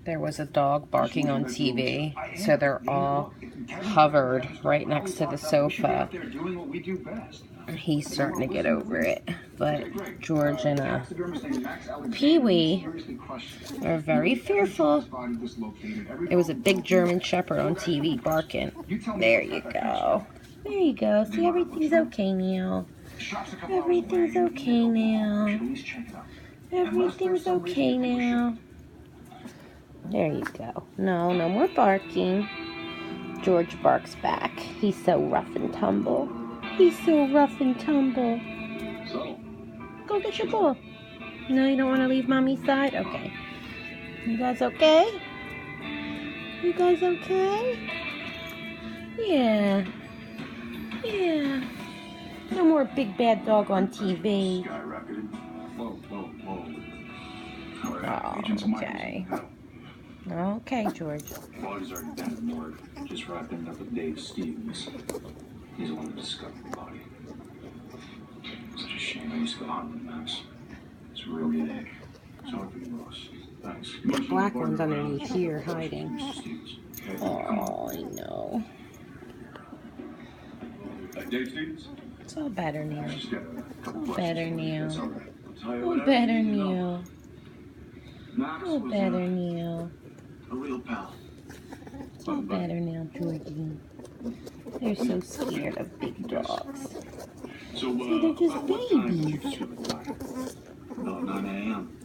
there was a dog barking on TV, so they're all hovered right next to the sofa. He's starting to get over it, but George and Pee-wee are very fearful. It was a big German Shepherd on TV barking. There you go. There you go. See, everything's okay now. Everything's okay now. Everything's okay now. There you go. No, no more barking. George barks back. He's so rough and tumble. He's so rough and tumble. Go get your ball. No, you don't want to leave Mommy's side? Okay. You guys okay? You guys okay? Yeah. Yeah. No more big bad dog on TV. Oh, okay. Okay, George. Body's already been in the morgue. Just wrapping up with Dave Stevens. He's the one who discovered the body. Such a shame. I used to go hunt with Max. It's a real good egg. Sorry for your loss. Thanks. The black one's underneath here hiding. Oh, I know. Dave Stevens? It's all better now. It's all better now. All better now. All better now. A real pal. It's all better now, Georgie. They're so scared of big dogs. So, See, they're just babies. About 9 a.m.